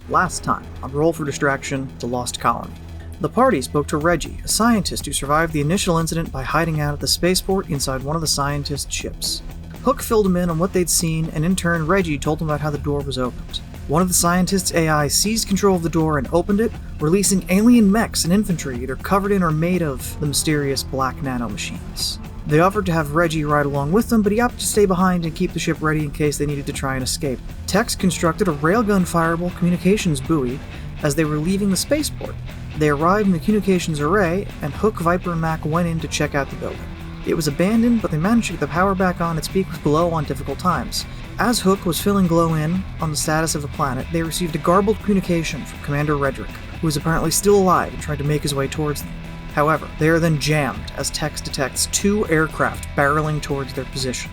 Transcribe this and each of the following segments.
Last time, on Roll for Distraction, The Lost Colony. The party spoke to Reggie, a scientist who survived the initial incident by hiding out at the spaceport inside one of the scientist's ships. Hook filled him in on what they'd seen, and in turn, Reggie told him about how the door was opened. One of the scientist's AI seized control of the door and opened it, releasing alien mechs and infantry either covered in or made of the mysterious black nanomachines. They offered to have Reggie ride along with them, but he opted to stay behind and keep the ship ready in case they needed to try and escape. Tex constructed a railgun-fireable communications buoy as they were leaving the spaceport. They arrived in the communications array, and Hook, Viper, and Mac went in to check out the building. It was abandoned, but they managed to get the power back on. Its peak was below on difficult times. As Hook was filling Glow in on the status of the planet, they received a garbled communication from Commander Redrick, who is apparently still alive and tried to make his way towards them. However, they are then jammed as Tex detects 2 aircraft barreling towards their position.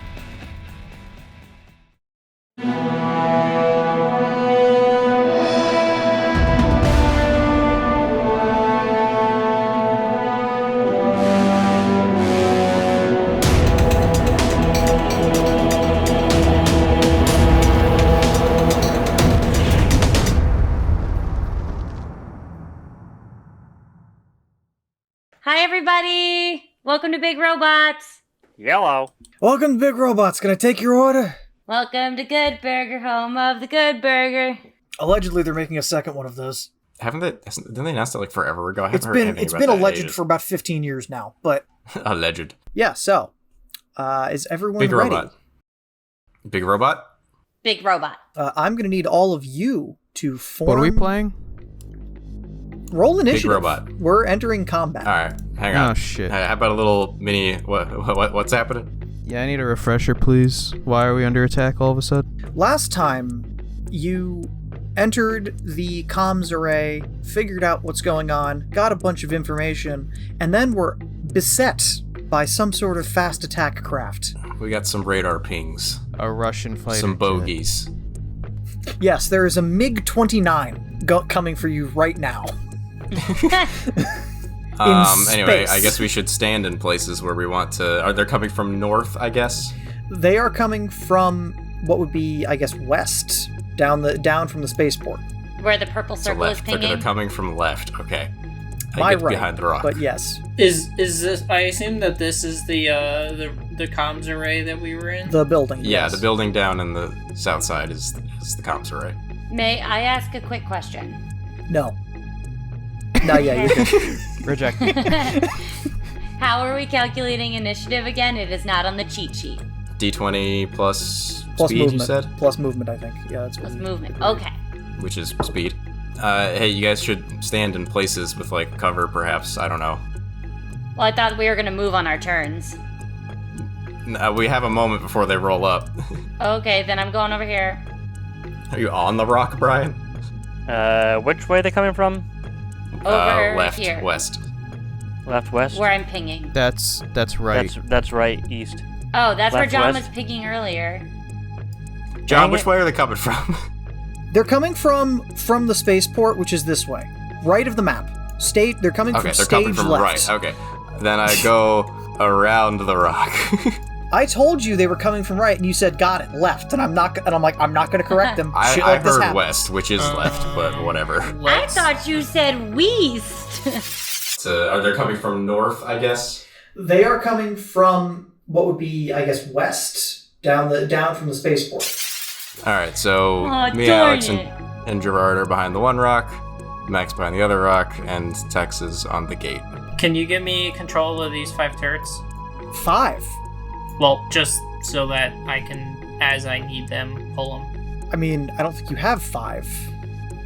Hi, everybody! Welcome to Big Robots! Yellow. Welcome to Big Robots. Can I take your order? Welcome to Good Burger, home of the Good Burger. Allegedly, they're making a second one of those. Didn't they announce it like forever ago? It's been alleged for about 15 years now, but... Alleged. Yeah, so, is everyone Big ready? Robot. Big Robot? Big Robot. I'm going to need all of you to form... What are we playing? Roll initiative. Big Robot. We're entering combat. Alright, hang on. Oh, shit. How about a little mini... What's happening? Yeah, I need a refresher, please. Why are we under attack all of a sudden? Last time, you entered the comms array, figured out what's going on, got a bunch of information, and then were beset by some sort of fast attack craft. We got some radar pings. A Russian fighter Some jet. bogeys. Yes, there is a MiG-29 coming for you right now. Anyway, I guess we should stand in places where we want to... Are they coming from north, I guess? They are coming from what would be, I guess, west, down from the spaceport. Where the purple circle is left. pinging. They're coming from left. Okay. My get right, behind the rock. but yes. Is this? I assume that this is the comms array that we were in. The building. Yeah, yes. the building down in the south side is the comms array. May I ask a quick question? No. No, yeah, you can. Reject. How are we calculating initiative again? It is not on the cheat sheet. D20 plus Plus speed, movement. you said? Plus movement, I think. Yeah, that's what Plus we- movement. Okay. Which is speed. Hey, you guys should stand in places with, like, cover, perhaps. I don't know. Well, I thought we were going to move on our turns. We have a moment before they roll up. Okay, then I'm going over here. Are you on the rock, Brian? Which way are they coming from? Over left, here. west. Left, west. Where I'm pinging. That's right. That's right, east. Oh, that's where Left, John west. was pinging earlier. John, Dang which it. way are they coming from? They're coming from the spaceport, which is this way, right of the map. They're coming Okay, from they're stage coming from left. right. Okay. Then I go around the rock. I told you they were coming from right, and you said got it left, and I'm not going to correct them. I Shit like this heard happens. west, which is left, but whatever. I thought you said west. So, are they coming from north, I guess? They are coming from what would be, I guess, west, down from the spaceport. Alright, so Aw, me, darn Alex, it. and Gerard are behind the one rock, Max behind the other rock, and Tex is on the gate. Can you give me control of these 5 turrets? 5. Well, just so that I can, as I need them, pull them. I mean, I don't think you have 5.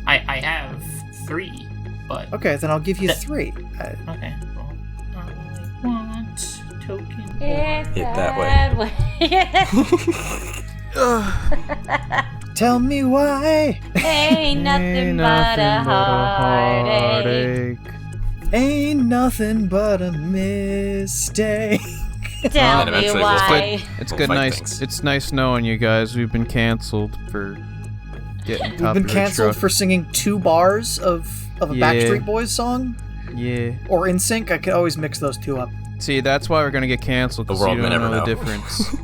I have 3, but Okay, then I'll give you Th- 3. okay. Well, I want token. It's Hit that way. Tell me why. Ain't nothing but a heartache. Ain't nothing but a mistake. Tell And me eventually we'll why. It's We'll good, fight nice. things. It's nice knowing you guys. We've been canceled for getting We've been canceled for singing 2 bars of a Yeah. Backstreet Boys song. Yeah. Or In Sync. I could always mix those 2 up. See, that's why we're gonna get canceled. The Because world you may don't never know the know. difference.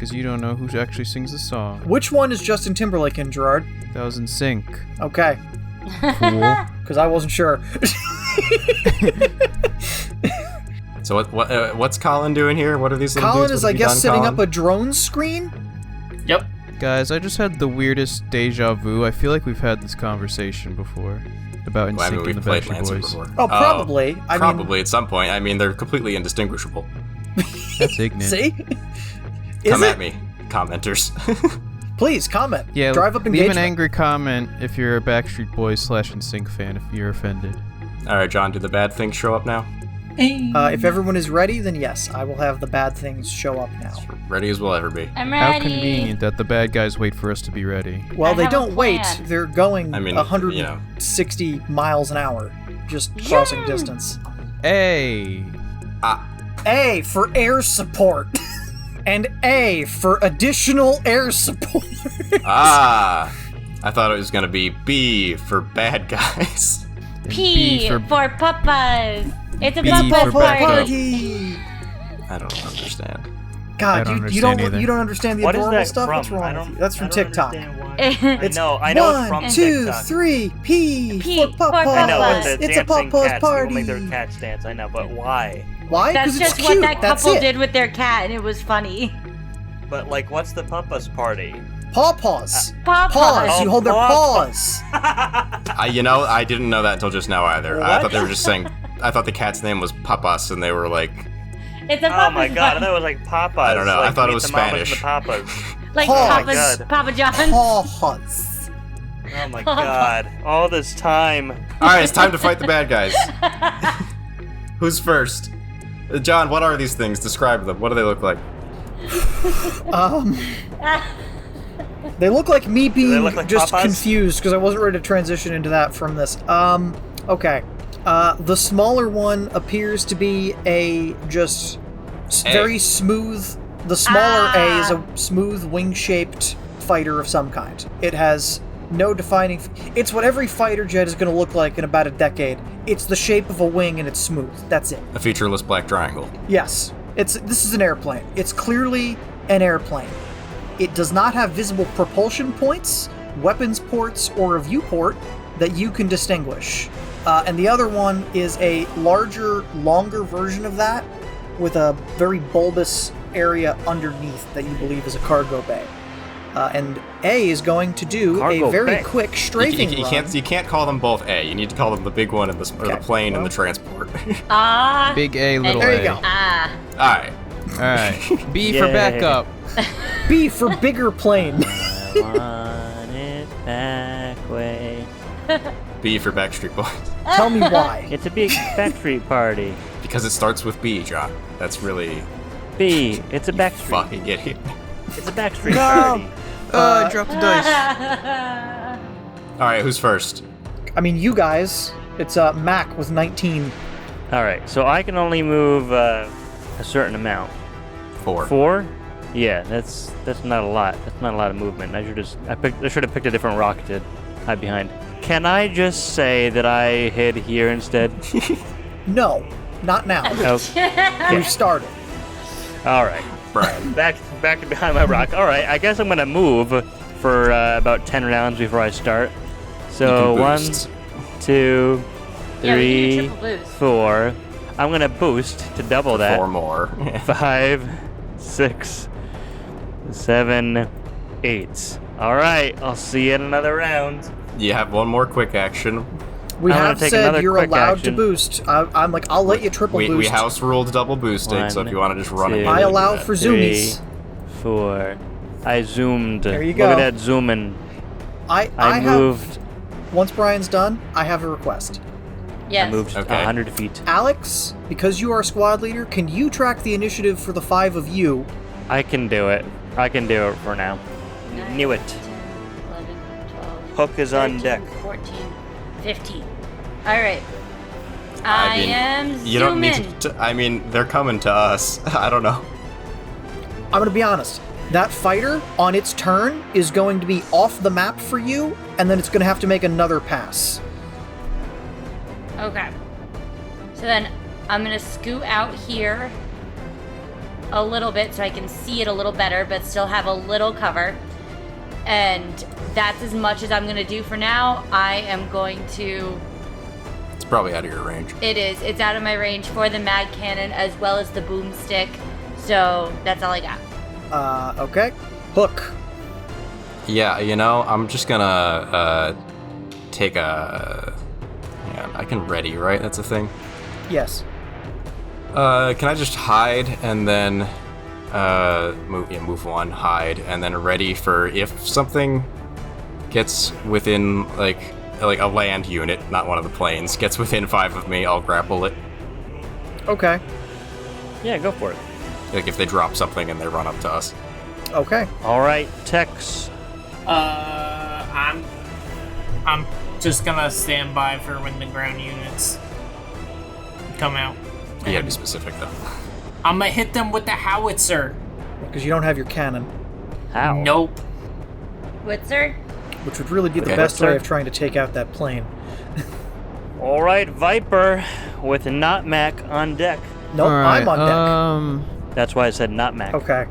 because you don't know who actually sings the song. Which one is Justin Timberlake in, Gerard? That was in sync. Okay, Cool. because I wasn't sure. So what's Colin doing here? What are these little Colin dudes? is, What I have you guess, done, setting Colin? up a drone screen? Yep. Guys, I just had the weirdest deja vu. I feel like we've had this conversation before about Well, I mean, NSYNC we've and the played Backstreet LANCER Boys. before. Oh, probably. Probably at some point. I mean, they're completely indistinguishable. That's ignorant. See? Come at me, commenters. Please, comment. Yeah, Drive up leave engagement. an angry comment if you're a Backstreet Boys / NSYNC fan if you're offended. All right, John, do the bad things show up now? If everyone is ready, then yes, I will have the bad things show up now. Ready as we'll ever be. I'm How ready. convenient that the bad guys wait for us to be ready. Well, I they have a don't wait. plan. They're going I mean, 160 miles an hour, just crossing Yeah. distance. Hey! A for air support. And A for additional air support. I thought it was gonna be B for bad guys. And P B for Papas. It's a B Papas for backup. party. I don't understand. I God, don't you don't understand either. you don't understand the What is adorable that stuff? from? What's wrong I with don't, you? That's from I don't TikTok. understand why. It's I know it's One, from 2, TikTok. 3, P, P for for Papas. I know, Papas. with the It's a dancing Papa's cats. party. People make their cats dance. I know, but why? Why? That's Because it's just cute. what that That's couple it. did with their cat, and it was funny. But like, what's the Papa's party? Paws. Papas. Paws. You Oh, hold their paws. paws. I didn't know that until just now either. I What? thought they were just saying. I thought the cat's name was Papas, and they were like, It's a Oh Papas my god, I thought it was like Papa's. I don't know, I Like, thought it Meet was the Mamas and Spanish. the Papas. like Paws. Papa's, God. Papa John's. Paws. Oh my god, all this time. all right, it's time to fight the bad guys. Who's first? John, what are these things? Describe them. What do they look like? They look like me being look like just Papas? confused because I wasn't ready to transition into that from this. Okay. The smaller one appears to be a just A. very smooth. The smaller A is a smooth wing-shaped fighter of some kind. It has no defining. It's what every fighter jet is going to look like in about a decade. It's the shape of a wing and it's smooth. That's it. A featureless black triangle. Yes, this is an airplane. It's clearly an airplane. It does not have visible propulsion points, weapons ports, or a viewport that you can distinguish. And the other one is a larger, longer version of that with a very bulbous area underneath that you believe is a cargo bay. And A is going to do Cargo a very bay. quick strafing You run. can't call them both A. You need to call them the big one and or the Okay, plane and well. the transport. Big A, little There A. you go. All right. Alright. B for Yay. backup. B for bigger plane. I want it that way. B for Backstreet Boys. Tell me why. It's a big Backstreet party. Because it starts with B, John. That's really B, it's a Backstreet. fucking idiot. It's a Backstreet No. party. I dropped the dice. All right, who's first? I mean, you guys. It's Mac with 19. Alright, so I can only move a certain amount. 4. 4? Yeah, that's not a lot. That's not a lot of movement. I should have picked a different rock to hide behind. Can I just say that I hid here instead? No, not now. Okay. You started. All right. Brian. Back to behind my rock. All right. I guess I'm gonna move for about 10 rounds before I start. So You can 1, boost. 2, Yeah, we can do 3, triple boost. 4. I'm gonna boost to double that. 4 more. 5, 6, 7, 8. All right. I'll see you in another round. You have one more quick action. We I'm gonna have take said another you're quick allowed action. to boost. I'm like, I'll let you triple We boost. house ruled double boosting, so if you want to just run it, two, you I can do allow that. for 3, zoomies. 4. I zoomed. There you Look go. at that zooming. I I have. moved. Once Brian's done, I have a request. Yes. I moved Okay. 100 feet. Alex, because you are squad leader, can you track the initiative for the 5 of you? I can do it. I can do it for now. Knew it. 10, 11, 12, Hook is on 13, deck. 14, 15. All right. I mean, am You don't need zooming. to. I mean, they're coming to us. I don't know. I'm gonna be honest. That fighter, on its turn, is going to be off the map for you, and then it's gonna have to make another pass. Okay. So then I'm gonna scoot out here. a little bit so I can see it a little better, but still have a little cover. And that's as much as I'm going to do for now. I am going to... It's probably out of your range. It is. It's out of my range for the mag cannon as well as the boomstick. So that's all I got. Okay. Hook. Yeah, I'm just gonna take a... Yeah, I can ready, right? That's a thing? Yes. Can I just hide and then move one, hide, and then ready for if something gets within like a land unit, not one of the planes, gets within 5 of me, I'll grapple it. Okay. Yeah, go for it. Like if they drop something and they run up to us. Okay. All right, Tex. I'm just gonna stand by for when the ground units come out. You gotta be specific though. I'm gonna hit them with the howitzer. Because you don't have your cannon, How? Nope. Witzer? which would really be the Okay, best sir. way of trying to take out that plane. All right, Viper with not Mac on deck. Nope, Alright, I'm on deck. That's why I said not Mac. Okay.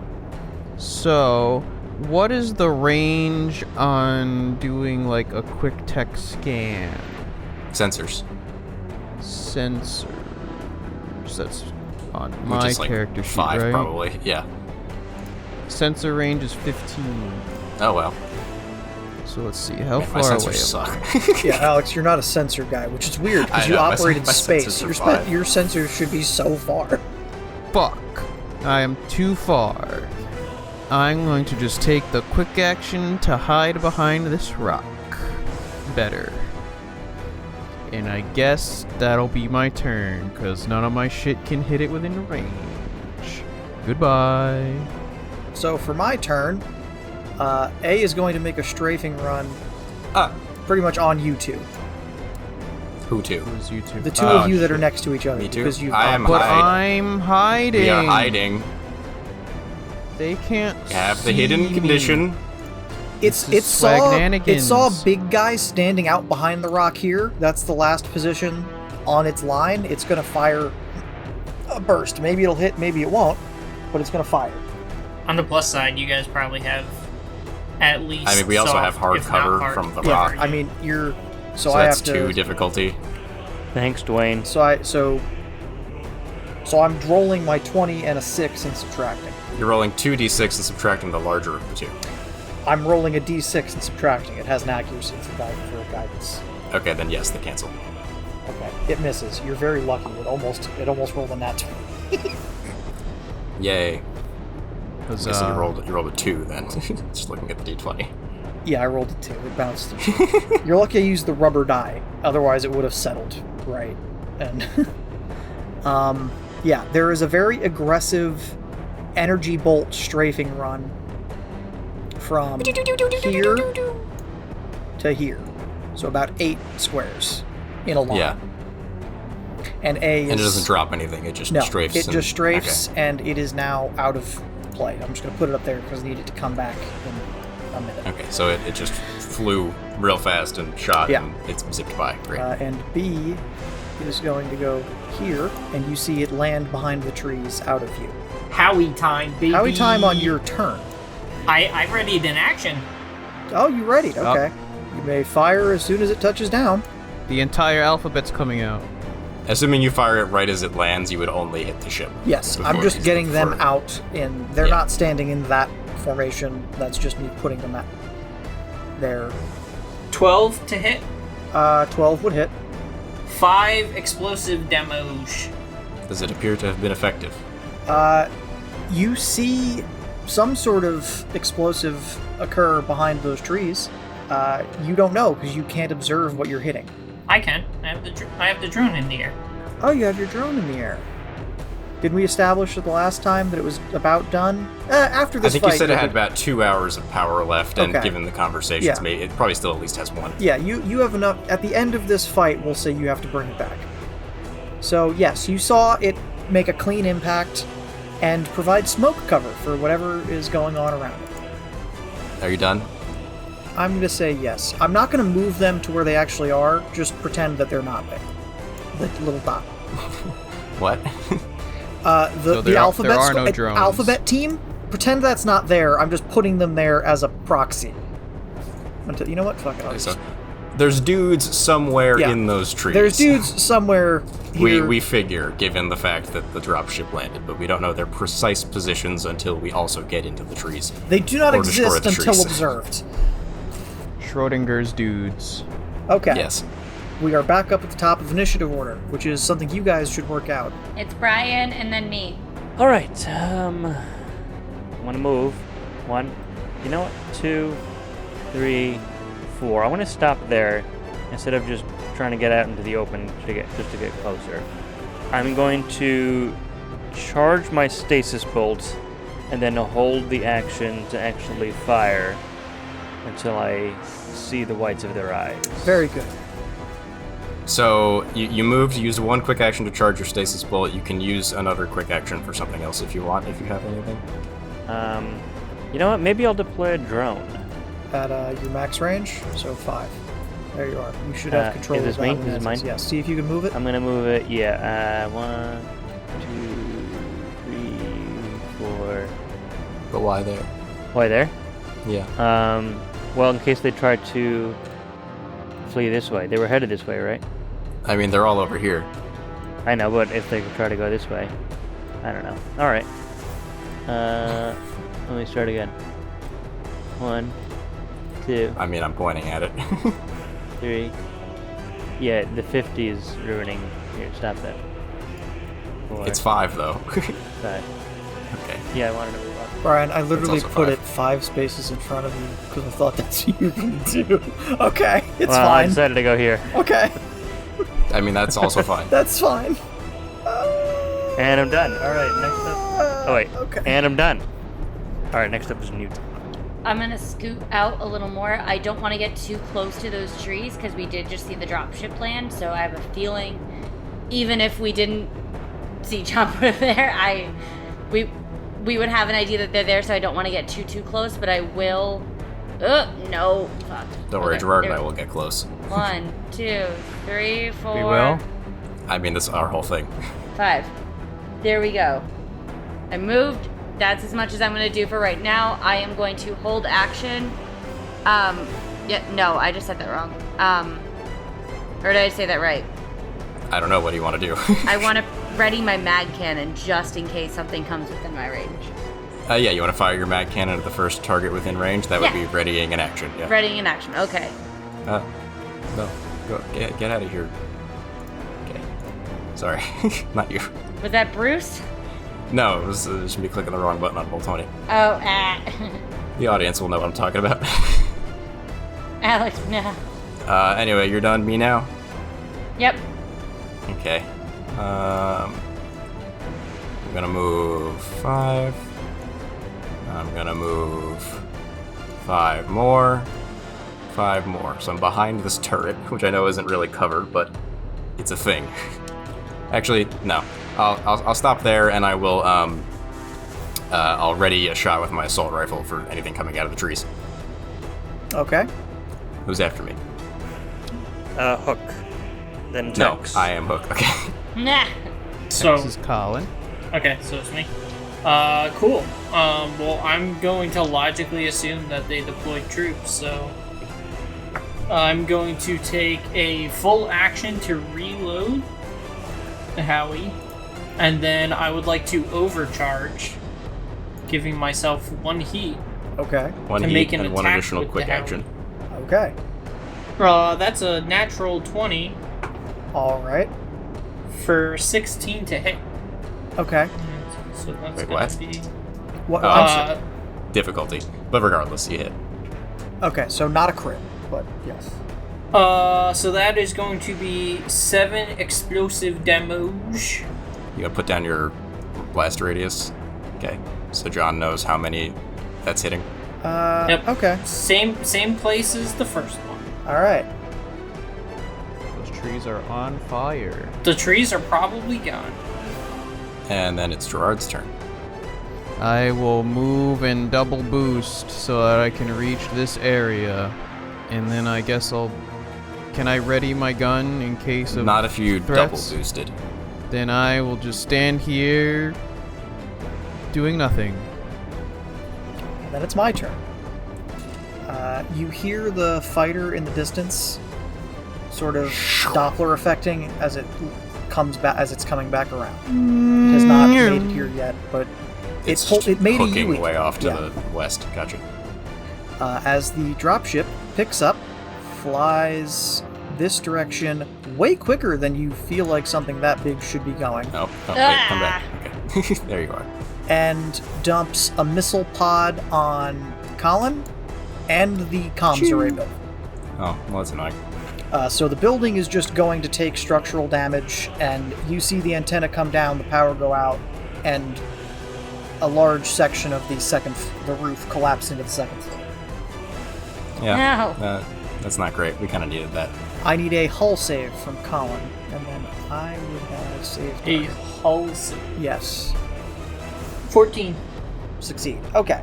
So, what is the range on doing like a quick tech scan? Sensors. Sensors. That's on Which my is like character sheet, 5 right? probably. Yeah. Sensor range is 15. Oh well. So let's see, how Man, my far away sensors am I? suck. Yeah, Alex, you're not a sensor guy, which is weird because I you know, my operate in my space. sensors are 5. Your sensors should be so far. Fuck. I am too far. I'm going to just take the quick action to hide behind this rock. Better. And I guess that'll be my turn, because none of my shit can hit it within range. Goodbye. So for my turn, A is going to make a strafing run pretty much on you two. Who to? Who's you two? The two Oh, of you that are shit. next to each other. Me too? Because you've I am But hide. I'm hiding. We are hiding. They can't Have the see hidden me. condition. It This is saw swagnanigans. big guy standing out behind the rock here. That's the last position on its line. It's going to fire a burst. Maybe it'll hit, maybe it won't, but it's going to fire. On the plus side, you guys probably have at least. I mean, we also soft, have hard if not cover hard from the cover. rock. I mean, you're so So I that's have to 2 difficulty. Thanks, Dwayne. So I'm rolling my 20 and a 6 and subtracting. You're rolling 2d6 and subtracting the larger of the 2. I'm rolling a d6 and subtracting. It has an accuracy for guidance. Okay, then yes, they cancel. Okay, it misses. You're very lucky. It almost rolled a nat 20. Yay. 'Cause, So you rolled a 2 then. Just looking at the d20. Yeah, I rolled a 2. It bounced. You're lucky I used the rubber die. Otherwise, it would have settled. Right. And yeah, there is a very aggressive energy bolt strafing run from here to here. So about 8 squares in a line. Yeah. And A is... And it doesn't drop anything, it just No, strafes. it and- just strafes, okay. and it is now out of play. I'm just going to put it up there because I need it to come back in a minute. Okay, so it just flew real fast and shot, Yeah. and it's zipped by. Great. And B is going to go here, and you see it land behind the trees out of view. Howie time, baby. Howie time on your turn. I readied in action. Oh, you ready? Okay. You may fire as soon as it touches down. the entire alphabet's coming out. Assuming you fire it right as it lands, you would only hit the ship. Yes, before I'm just it's getting them before- out in... They're Yeah. not standing in that formation. That's just me putting them out there. 12 to hit. 12 would hit. 5 explosive demos. Does it appear to have been effective? You see some sort of explosive occur behind those trees. You don't know because you can't observe what you're hitting. I can. I have the drone in the air. Oh, you have your drone in the air. Didn't we establish at the last time that it was about done? After I this think fight, you said it you'll had be- about 2 hours of power left, and Okay. given the conversations, Yeah. maybe it probably still at least has 1. Yeah, you have enough. At the end of this fight, we'll say you have to bring it back. So, yes, you saw it make a clean impact and provide smoke cover for whatever is going on around it. Are you done? I'm going to say yes. I'm not going to move them to where they actually are. Just pretend that they're not there. The little dot. What? So The there alphabet are no drones. alphabet team. Pretend that's not there. I'm just putting them there as a proxy. Until you know what? Fuck it. I'll So, just- there's dudes somewhere Yeah. in those trees. There's dudes somewhere here. We figure, given the fact that the dropship landed, but we don't know their precise positions until we also get into the trees. They do not or destroy exist the until trees. observed. Schrodinger's dudes. Okay. Yes. We are back up at the top of initiative order, which is something you guys should work out. It's Brian and then me. All right. I'm gonna move. 1. You know what? 2, 3, 4. I want to stop there instead of just trying to get out into the open to get closer. I'm going to charge my stasis bolt and then hold the action to actually fire until I see the whites of their eyes. Very good. So you moved, you used one quick action to charge your stasis bullet. You can use another quick action for something else if you want, if you have anything. You know what? Maybe I'll deploy a drone. At your max range, so 5. There you are. You should have control is of this that. me? when Is it this mine? Yeah. See if you can move it. I'm gonna move it. Yeah. 1, 2, 3, 4. But why there? Why there? Yeah. Well, in case they try to flee this way. They were headed this way, right? I mean, they're all over here. I know, but if they try to go this way, I don't know. All right. Let me start again. 1, 2, I mean, I'm pointing at it. 3. Yeah, the 50 is ruining. Here, stop that. 4, It's 5, though. 5. Okay. Yeah, I wanted to move up. Brian, I literally also put 5. it 5 spaces in front of you because I thought that's what you were going to do. Okay, it's Well, I fine. decided to go here. Okay, I mean, that's also fine. that's fine. And I'm done. All right, next up. Oh, wait. Okay. And I'm done. All right, next up is Newt. I'm gonna scoot out a little more. I don't want to get too close to those trees because we did just see the dropship land. So I have a feeling, even if we didn't see Jumper there, we would have an idea that they're there. So I don't want to get too close, but I will. No. Fuck. Don't worry, Okay, Gerard and there I we- will get close. 1, 2, 3, 4. We will. I mean, this is our whole thing. 5. There we go. I moved. That's as much as I'm going to do for right now. I am going to hold action. Yeah, no, I just said that wrong. Or did I say that right? I don't know. What do you want to do? I want to ready my mag cannon just in case something comes within my range. Yeah, you want to fire your mag cannon at the first target within range? That would Yeah. be readying an action, yeah. Readying in action. Okay. No. Go, get out of here. Okay. Sorry. Not you. Was that Bruce? No, it was just me clicking the wrong button on Boltoni. Oh, The audience will know what I'm talking about. Alex, no. Anyway, you're done. Me now? Yep. Okay. I'm gonna move 5. I'm gonna move 5 more. 5 more. So I'm behind this turret, which I know isn't really covered, but it's a thing. Actually, no. I'll stop there, and I will I'll ready a shot with my assault rifle for anything coming out of the trees. Okay. Who's after me? Hook. Then No, Tex. I am Hook. Okay. Nah. So, This is Colin. okay, so it's me. Cool. Well, I'm going to logically assume that they deployed troops, so I'm going to take a full action to reload the Howie, and then I would like to overcharge, giving myself 1 heat. Okay. One To heat make an and 1 attack additional with quick the action. Okay. That's a natural 20 All right. for 16 to hit. Okay. So that's Wait, gonna what? be. What? Oh, I'm I'm sorry. Difficulty. But regardless, you hit. Okay, so not a crit, but yes. So that is going to be 7 explosive damage. You gotta put down your blast radius. Okay. So John knows how many that's hitting. Yep. Okay. Same place as the first one. All right. Those trees are on fire. The trees are probably gone. And then it's Gerard's turn. I will move and double boost so that I can reach this area. And then I guess I'll... Can I ready my gun in case of Not if you threats? double boosted. Then I will just stand here doing nothing. Then it's my turn. You hear the fighter in the distance, sort of Doppler affecting as it comes back, as it's coming back around. It has not made it here yet, but it made a hooking U-ing. way off to the west. Gotcha. As the dropship picks up, flies this direction way quicker than you feel like something that big should be going. Oh wait, come back. Okay. There you are. And dumps a missile pod on Colin and the comms array building. Oh, well, that's annoying. So the building is just going to take structural damage, and you see the antenna come down, the power go out, and a large section of the roof collapse into the second floor. Yeah. No. That's not great. We kind of needed that. I need a hull save from Colin, and then I would have saved A hull save. Yes. 14. Succeed. Okay.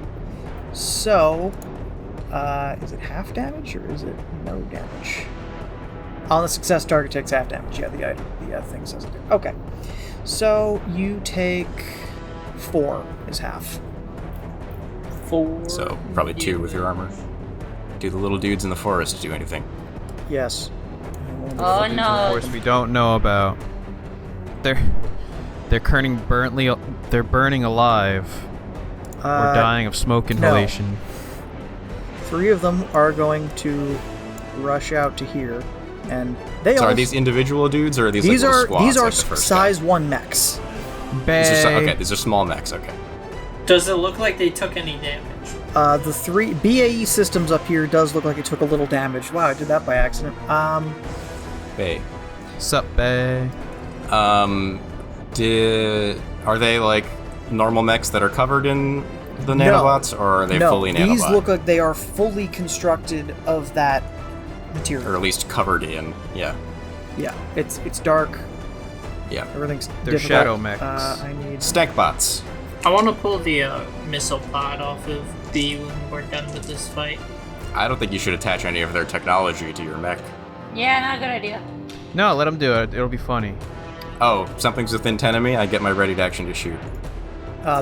So, is it half damage or is it no damage? On the success, target takes half damage. Yeah, the thing says it. Okay. So, you take 4 is half. 4. So probably 2 with your armor. Do the little dudes in the forest do anything? Yes. Oh Of no. course, we don't know about. They're burning alive or dying of smoke inhalation. 3 of them are going to rush out to here, and they So all. are these individual dudes or are these These like little are squads? these are like the first size guy? 1 mechs. Okay, these are small mechs. Okay. Does it look like they took any damage? The 3 BAE systems up here does look like it took a little damage. Wow, I did that by accident. Hey. Sup, bae? Are they like normal mechs that are covered in the nanobots, or are they fully nanobot? These look like they are fully constructed of that material. Or at least covered in. Yeah. Yeah, it's dark. Yeah. Everything's They're difficult. shadow mechs. I need. Stank bots. I want to pull the missile pod off of B when we're done with this fight. I don't think you should attach any of their technology to your mech. Yeah, not a good idea. No, let them do it. It'll be funny. Oh, something's within 10 of me? I get my ready to action to shoot.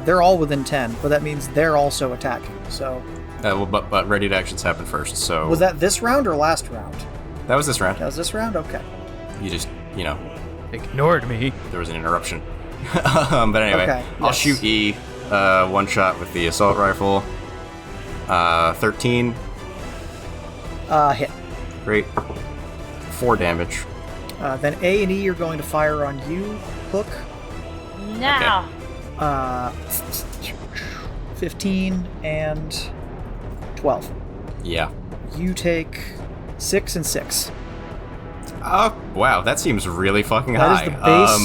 They're all within 10, but that means they're also attacking. So. But ready to actions happen first, so... Was that this round or last round? That was this round. That was this round? Okay. You just, Ignored me. there was an interruption. But anyway, Okay, I'll yes. shoot E, one shot with the assault rifle. 13. Hit. Great. 4 damage. Then A and E are going to fire on you, Hook. No. 15 and 12. Yeah. You take 6 and 6. Wow, that seems really fucking That high. is the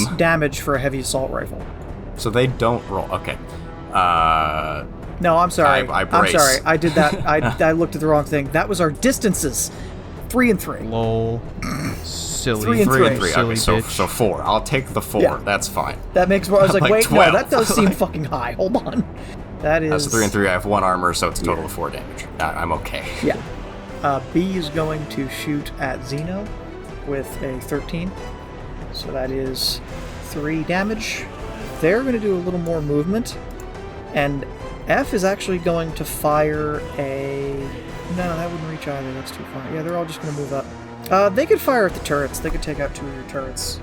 base damage for a heavy assault rifle. So they don't roll. Okay. No, I'm sorry. I I'm brace. sorry. I did that. I looked at the wrong thing. That was our distances. 3 and 3. Lol. Silly. 3 and 3 and 3. Silly Okay, so bitch. 4. I'll take the 4. Yeah. That's fine. That makes more. I was like, Like wait, 12. no, that does seem fucking high. Hold on. That is. So 3 and 3. I have 1 armor, so it's a total of 4 damage. I'm okay. Yeah. B is going to shoot at Zeno with a 13. So that is 3 damage. They're going to do a little more movement. And F is actually going to fire a... No, that wouldn't reach either. That's too far. Yeah, they're all just going to move up. They could fire at the turrets. They could take out 2 of your turrets.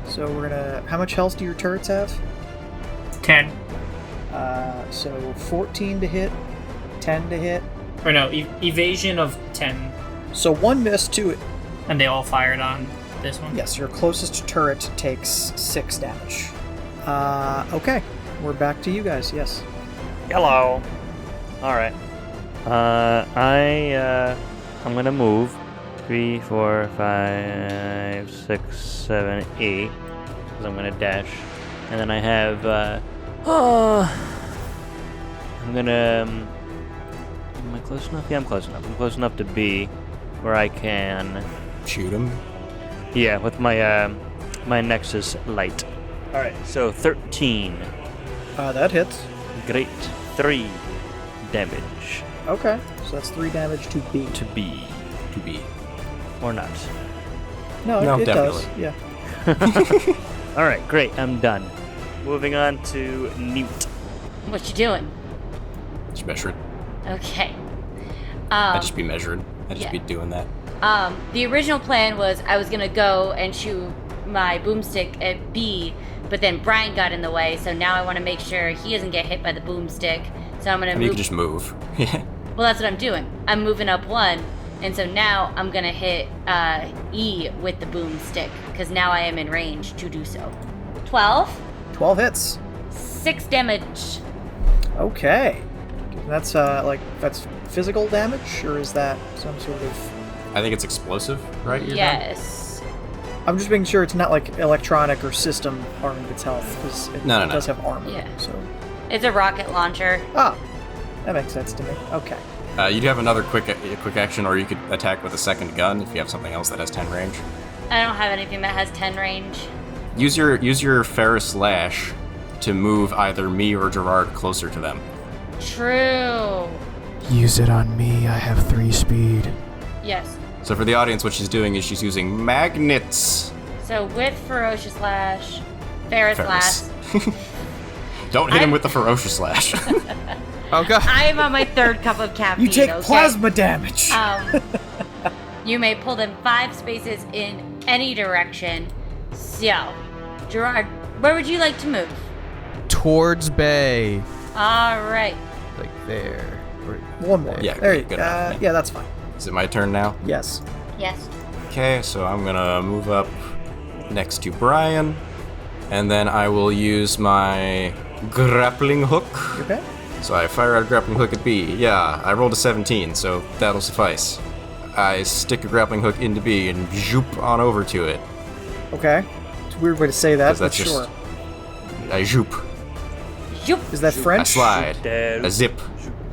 So we're going to... How much health do your turrets have? 10. So 14 to hit, 10 to hit. Or no, evasion of 10. So 1 miss, 2... And they all fired on this one? Yes, your closest turret takes 6 damage. Okay. We're back to you guys, yes. Hello. All right. I'm gonna move 3, 4, 5, 6, 7, 8. Because I'm gonna dash, and then I have. I'm gonna. Am I close enough? Yeah, I'm close enough. I'm close enough to B, where I can. Shoot him. Yeah, with my my Nexus light. All right. So 13. That hits. Great. 3 damage Okay, so that's 3 damage to B. to B. To be. Or not. No, No, it does. definitely. Yeah. All right, great. I'm done. Moving on to Newt. What you doing? Just measured. Okay. I'd just be measured. I'd just yeah. be doing that. The original plan was I was gonna go and shoot my boomstick at B, but then Brian got in the way, so now I want to make sure he doesn't get hit by the boomstick. So I'm gonna move. You can just move. Yeah. Well, that's what I'm doing. I'm moving up one, and so now I'm gonna hit E with the boomstick because now I am in range to do so. 12. 12 hits. 6 damage. Okay. That's that's physical damage, or is that some sort of... I think it's explosive, right? You're Yes. I'm just making sure it's not like electronic or system harming its health, because it does have armor. Yeah. So. It's a rocket launcher. Ah, that makes sense to me. Okay. You do have another quick action, or you could attack with a second gun if you have something else that has 10 range. I don't have anything that has 10 range. Use your Ferris Slash to move either me or Gerard closer to them. True. Use it on me. I have 3 speed. Yes. So for the audience, what she's doing is she's using magnets. So with Ferocious Slash, Ferris Slash. Don't hit him with the Ferocious Slash. Oh god. I am on my 3rd cup of caffeine. You take okay? plasma damage. You may pull them 5 spaces in any direction. So, Gerard, where would you like to move? Towards Bay. All right. Like there. One more. Yeah, There you good go. enough. Yeah, that's fine. Is it my turn now? Yes. Yes. Okay, so I'm gonna move up next to Brian, and then I will use my grappling hook. Okay. So I fire out a grappling hook at B. Yeah, I rolled a 17, so that'll suffice. I stick a grappling hook into B and zoop on over to it. Okay. It's a weird way to say that, 'Cause but that's just- sure. I zoop. Zoop. Is that I French? slide. A zip.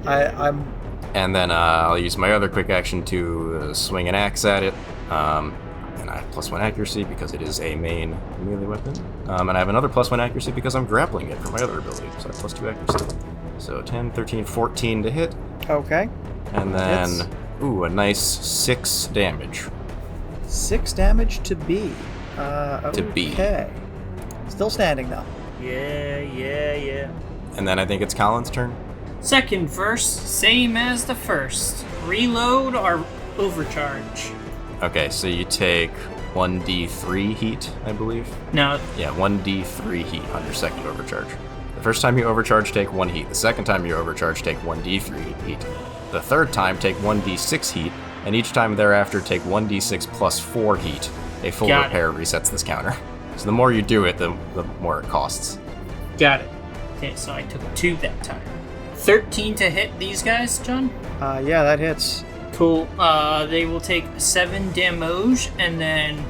I'm... And then I'll use my other quick action to swing an axe at it. And I have +1 accuracy because it is a main melee weapon. And I have another +1 accuracy because I'm grappling it for my other ability. So I have +2 accuracy. So 10, 13, 14 to hit. Okay. And then, Hits. ooh, a nice 6 damage. 6 damage to B. To B. Okay. Still standing, though. Yeah. And then I think it's Colin's turn. Second verse, same as the first. Reload or overcharge. Okay, so you take 1d3 heat, I believe. No, Yeah, 1d3 heat on your second overcharge. The first time you overcharge, take 1 heat. The second time you overcharge, take 1d3 heat. The third time, take 1d6 heat, and each time thereafter, take 1d6 plus 4 heat. A full Got it. repair resets this counter. So the more you do it, the more it costs. got it. Okay, so I took 2 that time. 13 to hit these guys, John? Yeah, that hits. Cool. They will take 7 damage, and then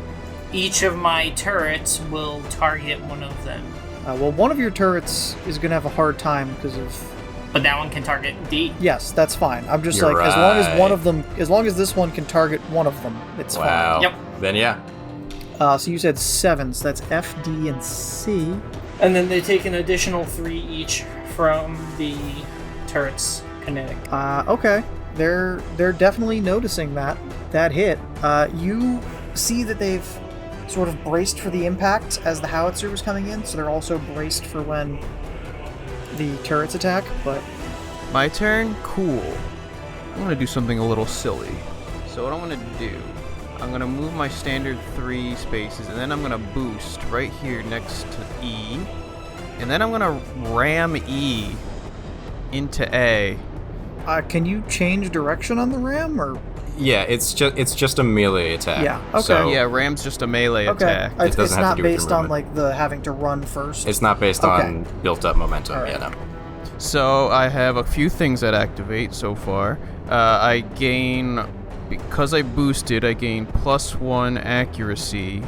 each of my turrets will target one of them. Well, one of your turrets is going to have a hard time because of... But that one can target D. Yes, that's fine. I'm just You're like, as long as one right. of them... As long as this one can target one of them, it's Wow. Yep. Then yeah. fine. So you said 7, so that's F, D, and C. And then they take an additional 3 each from the turret's kinetic. Okay. They're definitely noticing that hit. You see that they've sort of braced for the impact as the howitzer was coming in, so they're also braced for when the turrets attack, but... My turn? Cool. I'm gonna do something a little silly. So what I'm gonna do, I'm gonna move my standard 3 spaces, and then I'm gonna boost right here next to E. And then I'm gonna ram E into A. Can you change direction on the ram, or... Yeah, it's just a melee attack. Yeah, okay. So Yeah, ram's just a melee Okay. attack. It's doesn't have to not do with your based on, movement. like, the having to run first? it's not based Okay. on built-up momentum. All right. Yeah, no. So I have a few things that activate so far. I gain, because I boosted, I gain +1 accuracy.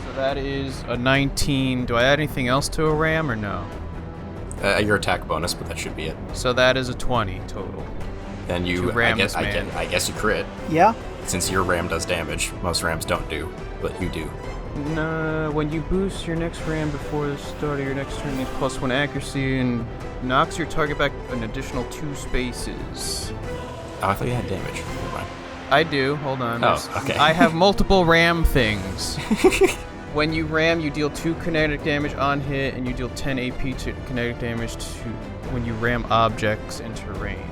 So that is a 19. Do I add anything else to a ram or no? Your attack bonus, but that should be it. So that is a 20 total. Then To you, ram this man. I guess you crit, Yeah? since your ram does damage. Most rams don't do, but you do. No, when you boost your next ram before the start of your next turn, it's +1 accuracy and knocks your target back an additional 2 spaces. Oh, I thought you had damage. Never mind. I do. Hold on. Oh, There's- okay. I have multiple ram things. When you ram, you deal 2 kinetic damage on hit, and you deal 10 AP to kinetic damage when you ram objects in terrain.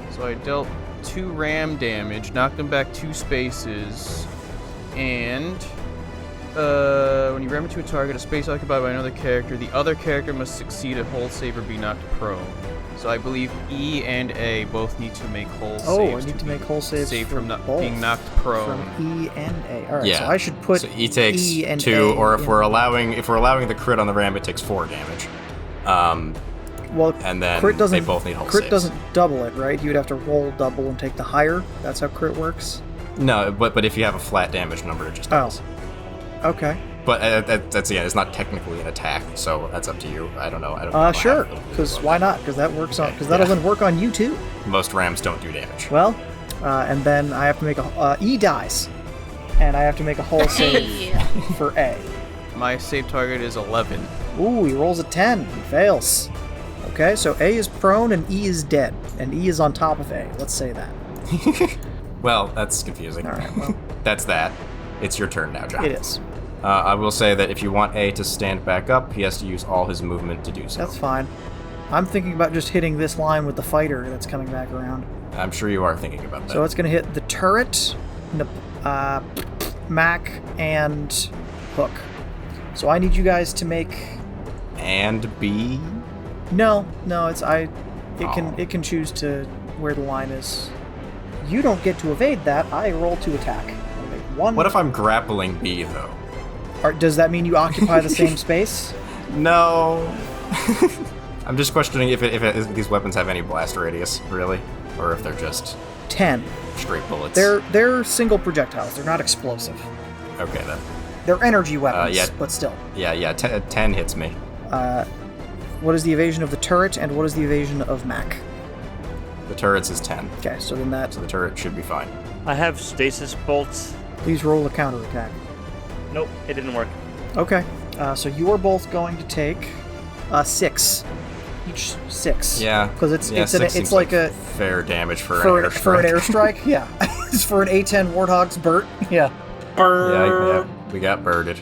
So I dealt 2 ram damage, knocked them back 2 spaces, and when you ram into a target, a space occupied by another character, the other character must succeed a hull save or be knocked prone. So I believe E and A both need to make hull saves. Oh, I need to make hull saves from both. being knocked prone. From E and A. All right, Yeah. so I should put So E takes E and 2, A or if in. we're allowing the crit on the ram, it takes 4 damage. Well, And then crit doesn't, they both need hull crit saves. doesn't double it, right? You would have to roll double and take the higher. That's how crit works. No, but if you have a flat damage number, it just does. Okay. But that's it's not technically an attack, so that's up to you. I don't know. Sure. Because why not? Because that works on. Because that'll then work on you too. Most rams don't do damage. Well, and then I have to make a E dies, and I have to make a hull save Hey. for A. My save target is 11. Ooh, he rolls a 10. He fails. Okay, so A is prone and E is dead, and E is on top of A. Let's say that. Well, that's confusing. All right. Well, That's that. It's your turn now, John. it is. I will say that if you want A to stand back up, he has to use all his movement to do so. That's fine. I'm thinking about just hitting this line with the fighter that's coming back around. I'm sure you are thinking about that. So it's going to hit the turret, Mac, and Hook. So I need you guys to make. And B. No, it can choose to where the line is. You don't get to evade that. I roll to attack. I make one. What if I'm grappling B though? Does that mean you occupy the same space? No. I'm just questioning if these weapons have any blast radius, really, or if they're just 10. straight bullets. They're single projectiles. They're not explosive. Okay then. They're energy weapons, yeah. but still. Yeah. 10 hits me. What is the evasion of the turret, and what is the evasion of Mac? The turret's is 10, Okay, so then that. so the turret should be fine. I have stasis bolts. Please roll a counterattack. Nope, it didn't work. Okay, so you are both going to take 6. Each 6. Yeah. Because it's six seems like a fair damage for an airstrike. for an airstrike. Yeah, it's for an A10 Warthog's Burt. Yeah. Yeah, we got birded.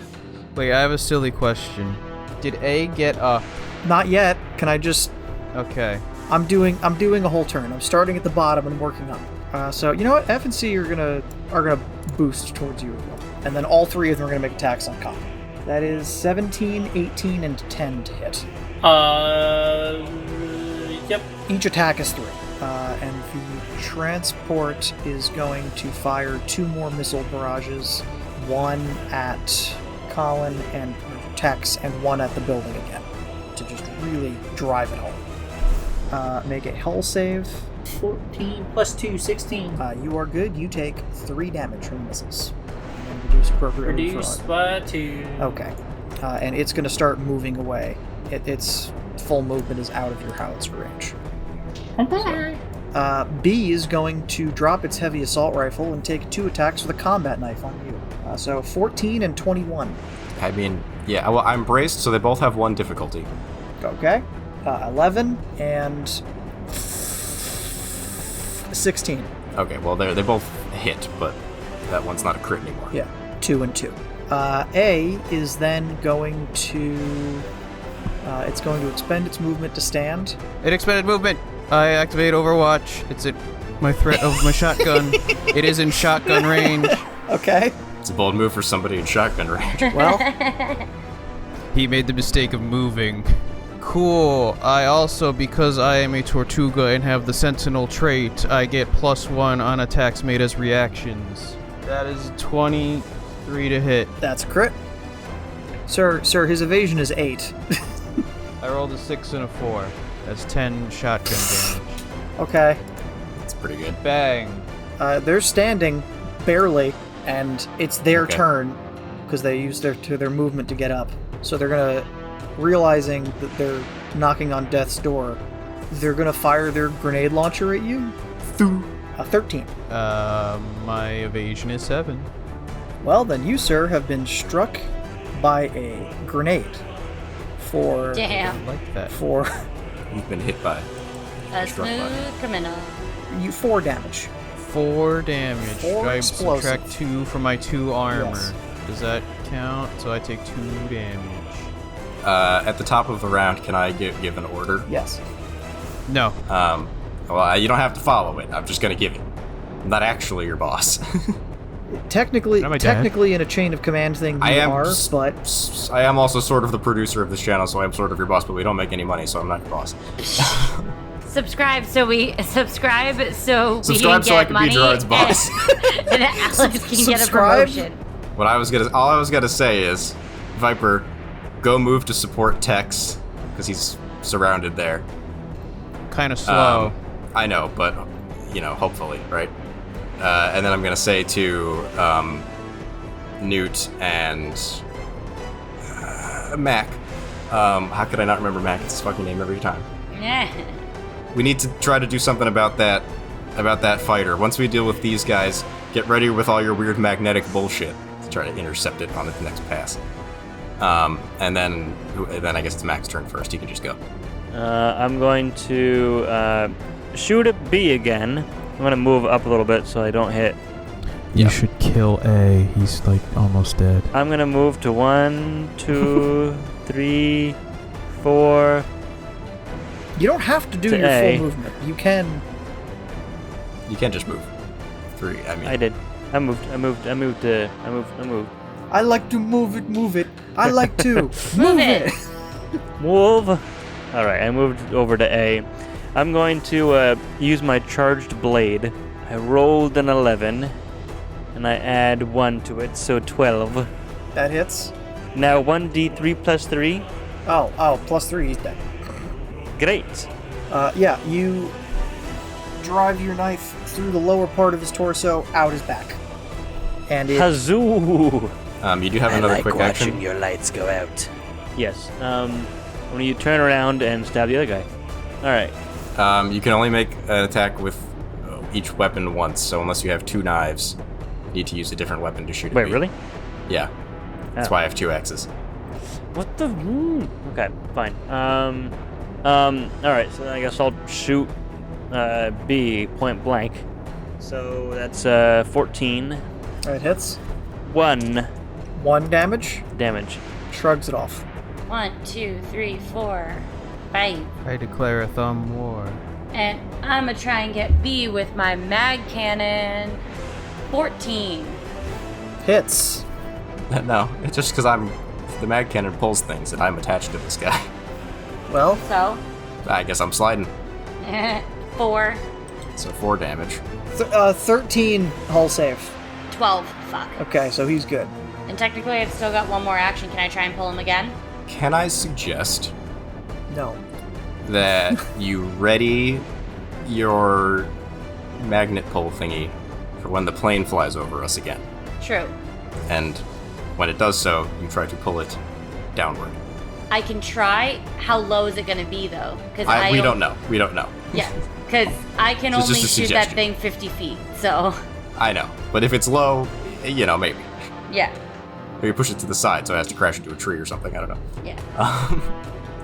Wait, I have a silly question. Did A get up? Not yet. Can I just? Okay. I'm doing a whole turn. I'm starting at the bottom and working up. So you know what? F and C are gonna boost towards you as well, and then all 3 of them are gonna make attacks on comp. That is 17, 18, and 10 to hit. Yep. Each attack is 3, and the transport is going to fire 2 more missile barrages, 1 at Colin and Tex, and 1 at the building again, to just really drive it home. Make a hull save. 14 plus 2, 16. You are good. You take 3 damage from the missiles. And reduce appropriately. Reduced by 2. Okay. And it's going to start moving away. Its full movement is out of your howitzer range. B is going to drop its heavy assault rifle and take 2 attacks with a combat knife on you. So 14 and 21. I mean, yeah, well, I'm braced, so they both have 1 difficulty. Okay. 11 and 16. Okay, well, they both hit, but that one's not a crit anymore. Yeah, 2 and 2. A is then going to... it's going to expend its movement to stand. It expended movement. I activate Overwatch. It's at my threat of my shotgun. It is in shotgun range. Okay. It's a bold move for somebody in shotgun range. Well, He made the mistake of moving. Cool. I also, because I am a Tortuga and have the Sentinel trait, I get +1 on attacks made as reactions. That is 23 to hit. that's a crit. Sir, his evasion is 8. I rolled a 6 and a 4. That's 10 shotgun damage. Okay. That's pretty good. Bang. They're standing barely, and it's their Okay. turn because they use their movement to get up. So they're gonna, realizing that they're knocking on death's door, they're gonna fire their grenade launcher at you. 13. My evasion is 7. Well, then you, sir, have been struck by a grenade for Damn. I like that. for You've been hit by. A Struck by. smooth criminal. you 4 damage. 4 damage. 4 I explosive. subtract 2 from my 2 armor. Yes. Does that count? So I take 2 damage. At the top of the round, can I give an order? Yes. No. Well, you don't have to follow it. I'm just gonna give it. I'm not actually your boss. Technically, Not my dad. in a chain of command thing, you are, but I am also sort of the producer of this channel, so I am sort of your boss, but we don't make any money, so I'm not your boss. Subscribe so we can Subscribe get so I can be money Gerard's boss. and Alex can get a Subscribe? promotion. All I was gonna say is, Viper, go move to support Tex, because he's surrounded there. Kind of slow. I know, but, hopefully, right? And then I'm gonna say to Newt and Mac. How could I not remember Mac? It's his fucking name every time. We need to try to do something about that fighter. Once we deal with these guys, get ready with all your weird magnetic bullshit to try to intercept it on its next pass. And then I guess it's Mac's turn first. He can just go. I'm going to shoot at B again. I'm going to move up a little bit so I don't hit. You should kill A. He's like almost dead. I'm going to move to 1, 2, 3, 4. you don't have to do To your A. full movement. You can. You can't just move. 3. I mean, I did. I moved. I like to move it. I like to move it. Move. All right, I moved over to A. I'm going to use my charged blade. I rolled an 11, and I add 1 to it, so 12. That hits. Now 1d3 plus 3. Oh, plus 3, he's dead. Great. Yeah, you drive your knife through the lower part of his torso, out his back. And it... Hazoo! you do have another quick action. your lights go out. Yes. When you turn around and stab the other guy. All right. You can only make an attack with each weapon once, so unless you have 2 knives, you need to use a different weapon to shoot at Wait, me. really? Yeah. That's Oh. why I have 2 axes. What the? Okay, fine. All right. So then I guess I'll shoot B point blank. So that's 14. It hits. 1 1 damage. damage. Shrugs it off. 1, 2, 3, 4, 5. I declare a thumb war. And I'm gonna try and get B with my mag cannon. 14. Hits. No, it's just because the mag cannon pulls things, and I'm attached to this guy. Well, So, I guess I'm sliding. 4, So 4 damage. 13 hull save. 12. Fuck. Okay, so he's good. And technically, I've still got 1 more action. Can I try and pull him again? Can I suggest No. that you ready your magnet pull thingy for when the plane flies over us again? True. And when it does so, you try to pull it downward. I can try. How low is it going to be, though? Because We don't know. We don't know. Yeah, because I can It's only just a shoot that suggestion. thing 50 feet. So, I know. But if it's low, maybe. yeah, Maybe push it to the side so it has to crash into a tree or something. I don't know. yeah.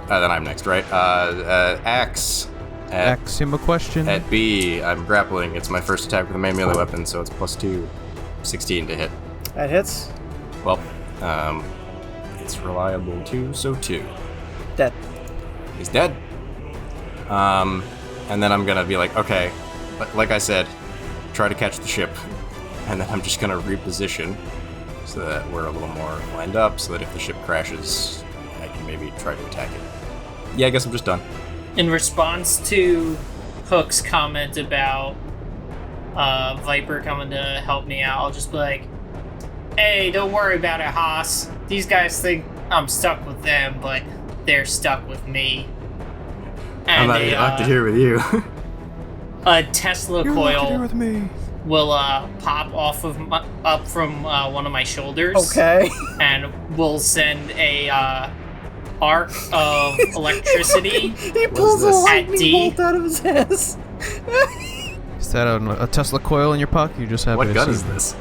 Then I'm next, right? Axe. Ask him a question. At B, I'm grappling. It's my first attack with a main melee weapon, so it's +2. 16 to hit. That hits. Well, it's reliable too, so 2. Dead. He's dead. And then I'm gonna be like, okay, like I said, try to catch the ship, and then I'm just gonna reposition so that we're a little more lined up, so that if the ship crashes, I can maybe try to attack it. Yeah, I guess I'm just done. In response to Hook's comment about Viper coming to help me out, I'll just be like, hey, don't worry about it, Haas. These guys think I'm stuck with them, but they're stuck with me. I'm And not locked in here with you. a Tesla coil with me. will pop off of up from one of my shoulders. Okay. And will send a arc of electricity. He pulls a this? lightning At D? bolt out of his ass. Is that a Tesla coil in your pocket? You just have What gun is this?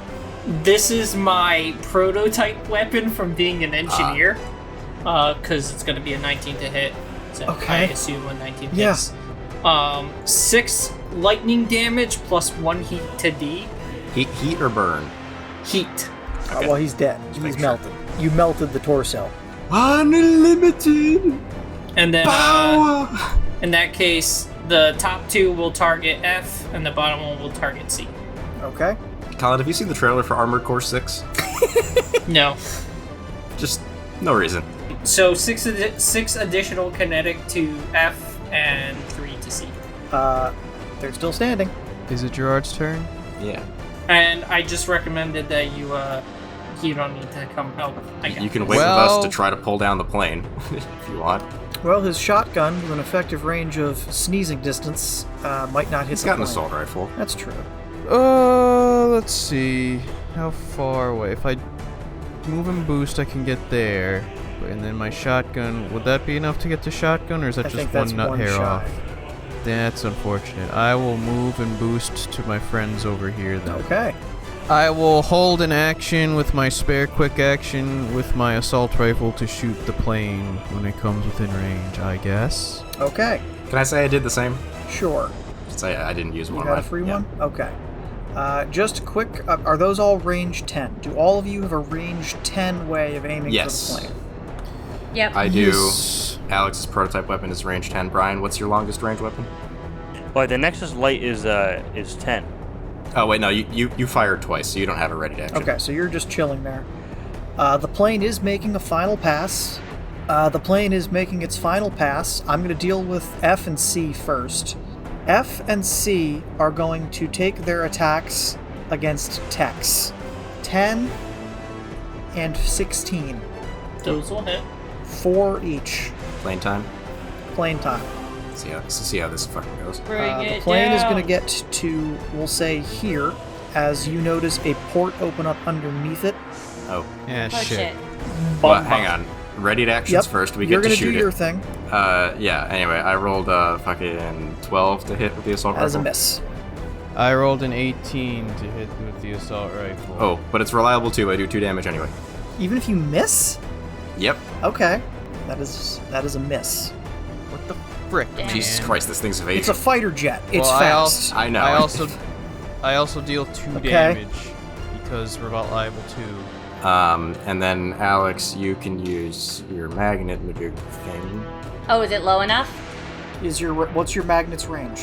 This is my prototype weapon from being an engineer, because it's going to be a 19 to hit. So Okay. I assume a 19 Yeah. hits. 6 lightning damage plus 1 heat to D. Heat or burn? Heat. Okay. Well, he's dead. Just He's making sure. melted. You melted the torso. Unlimited And then, power. in that case, the top two will target F, and the bottom one will target C. Okay. Colin, have you seen the trailer for Armored Core 6? No. Just no reason. So six additional kinetic to F and 3 to C. They're still standing. Is it Gerard's turn? Yeah. And I just recommended that you don't need to come help. You can wait with us to try to pull down the plane if you want. Well, his shotgun, with an effective range of sneezing distance, might not hit He's the got an plane. assault rifle. That's true. Let's see. How far away? If I move and boost, I can get there. And then my shotgun, would that be enough to get the shotgun, or is that I just think that's one nut one hair shy. off? That's unfortunate. I will move and boost to my friends over here then. Okay. I will hold an action with my spare quick action with my assault rifle to shoot the plane when it comes within range, I guess. Okay. Can I say I did the same? Sure. Say I didn't use You one got of a free mine. one? Okay. Just quick, are those all range 10? Do all of you have a range 10 way of aiming Yes. for the plane? Yep. I do. Yes. Alex's prototype weapon is range 10. Brian, what's your longest range weapon? Well, the Nexus Light is 10. Oh wait, no, you fired twice, so you don't have it ready to action. Okay, so you're just chilling there. The plane is making a final pass. The plane is making its final pass. I'm going to deal with F and C first. F and C are going to take their attacks against techs. 10 and 16. Those will hit. 4 each. Plane time. Plane time. See how this fucking goes. Bring The it plane is down. going to get to, we'll say, here, as you notice a port open up underneath it. Oh, Yeah, Push shit. it. well, hang on. Ready to actions first. We You're get to gonna shoot do it. your thing. Yeah. Anyway, I rolled fucking 12 to hit with the assault That is a rifle. miss. I rolled an 18 to hit with the assault rifle. Oh, but it's reliable too. I do 2 damage anyway. Even if you miss? Yep. Okay. That is a miss. What the frick, Damn. man? Jesus Christ, this thing's evading. It's a fighter jet. It's Well, fast. I know. I also deal 2 Okay. damage because we're reliable too. And then Alex, you can use your magnet major thing. Oh, is it low enough? What's your magnet's range?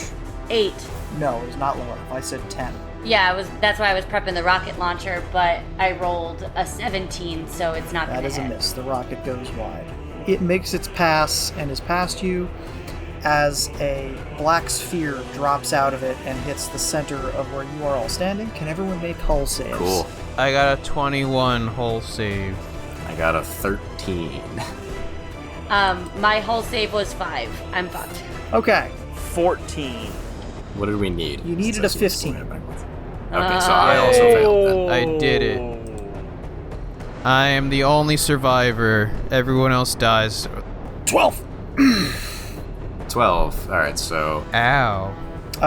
8. No, it's not low enough. I said 10. Yeah, that's why I was prepping the rocket launcher, but I rolled a 17, so it's not That gonna is a hit. miss. The rocket goes wide. It makes its pass and is past you as a black sphere drops out of it and hits the center of where you are all standing. Can everyone make hull saves? Cool. I got a 21 hull save. I got a 13. My hull save was 5. I'm fucked. Okay. 14. What did we need? You needed Since a I see 15. this one backwards. Okay, so I also failed then. I did it. I am the only survivor. Everyone else dies. 12! 12. Alright, so Ow.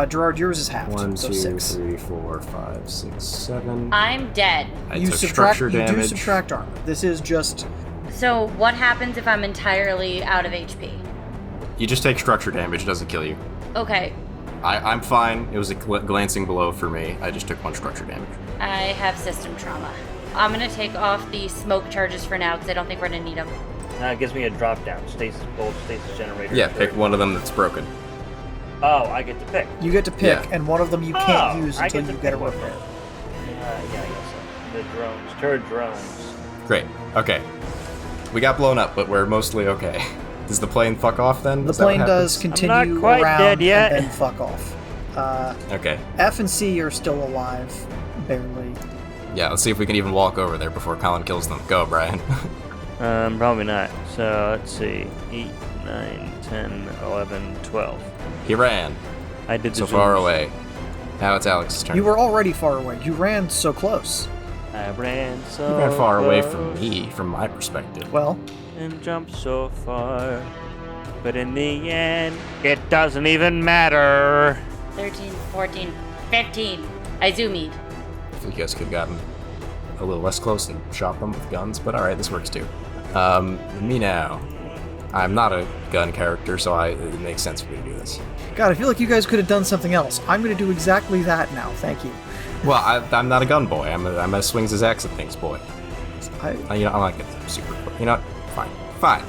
Gerard, yours is halved. 1, so 2, 6. 3, 4, 5, 6, 7. I'm dead. I You took subtract. structure You do damage. subtract armor. This is just. So what happens if I'm entirely out of HP? You just take structure damage, it doesn't kill you. Okay, I'm fine. It was a glancing blow for me. I just took 1 structure damage. I have system trauma. I'm gonna take off the smoke charges for now because I don't think we're gonna need them. It gives me a drop down. Stasis generator. Yeah, pick one of them that's broken. Oh, I get to pick. You get to pick, Yeah. and one of them you can't Oh, use I until get to you get a pick one. repair. Yeah, I guess so. The drones. Turret drones. Great. Okay. We got blown up, but we're mostly okay. Does the plane fuck off then? The Is that what plane does happens? continue not quite around dead yet. and then fuck off. Okay. F and C are still alive, barely. Yeah, let's see if we can even walk over there before Colin kills them. Go, Brian. Probably not. So let's see. 8, 9, 10, 11, 12. He ran I did the so far zooms. away. Now it's Alex's turn. You were already far away. You ran so close. I ran so You ran far away from close me, from my perspective. Well, and jumped so far. But in the end, it doesn't even matter. 13, 14, 15. I zoomied. I feel you guys could have gotten a little less close and shot them with guns, but alright, this works too. Me now. I'm not a gun character, so it makes sense for me to do this. God, I feel like you guys could have done something else. I'm going to do exactly that now. Thank you. Well, I'm not a gun boy. I'm a swings his axe at things boy. I'm not getting super quick. You know what? Fine.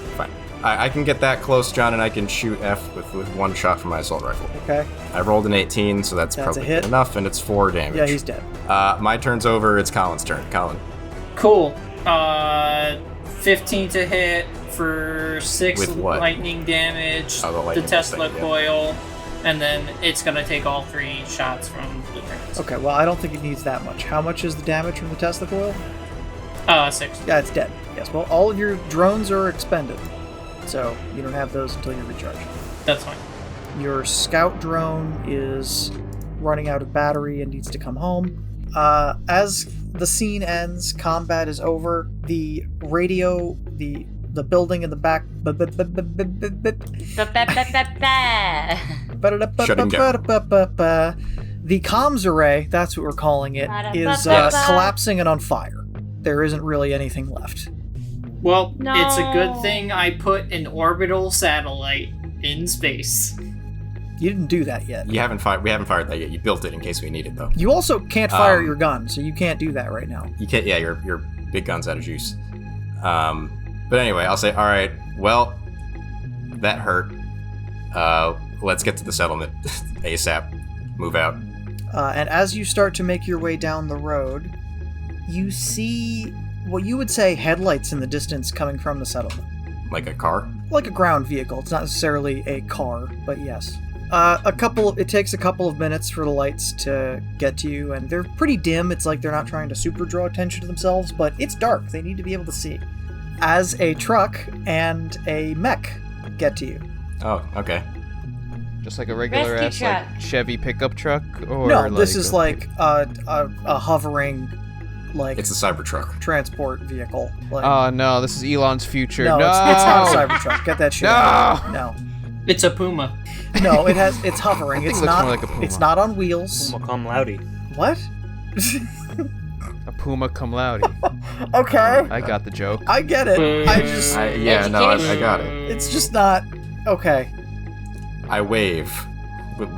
I can get that close, John, and I can shoot F with one shot from my assault rifle. Okay. I rolled an 18, so that's probably a hit. good enough, and it's 4 damage. Yeah, he's dead. My turn's over. It's Colin's turn. Colin. Cool. 15 to hit for 6 With what? lightning damage. Oh, the the lightning Tesla thing, yeah. coil, and then it's gonna take all 3 shots from the turns. Okay, well, I don't think it needs that much. How much is the damage from the Tesla coil? 6. Yeah, it's dead. Yes, well, all of your drones are expended, so you don't have those until you recharge. That's fine. Your scout drone is running out of battery and needs to come home. As the scene ends, combat is over. The radio, the building in the back. Shutting down. The comms array, that's what we're calling it, is collapsing and on fire. There isn't really anything left. Well, No. it's a good thing I put an orbital satellite in space. You didn't do that yet. We haven't fired that yet. You built it in case we need it, though. You also can't fire your gun, so you can't do that right now. You can't. Yeah, your big gun's out of juice. But anyway, I'll say, all right. Well, that hurt. Let's get to the settlement ASAP. Move out. And as you start to make your way down the road, you see what you would say headlights in the distance coming from the settlement. Like a car. Like a ground vehicle. It's not necessarily a car, but yes. It takes a couple of minutes for the lights to get to you, and they're pretty dim. It's like they're not trying to super draw attention to themselves, but it's dark. They need to be able to see. As a truck and a mech get to you. Oh, okay. Just like a regular Rescue ass like truck. Chevy pickup truck, or No, like this is like a hovering, like, It's a Cybertruck. transport vehicle. Like, Oh no, this is Elon's future. no, No, it's not a Cybertruck. Get that shit No! out. No. It's a Puma. No, it's hovering. think It's it looks not. more like a Puma. It's not on wheels. Puma cum laude. What? a Puma cum laude. Okay, I got the joke. I get it. I just. I got it. It's just not. Okay. I wave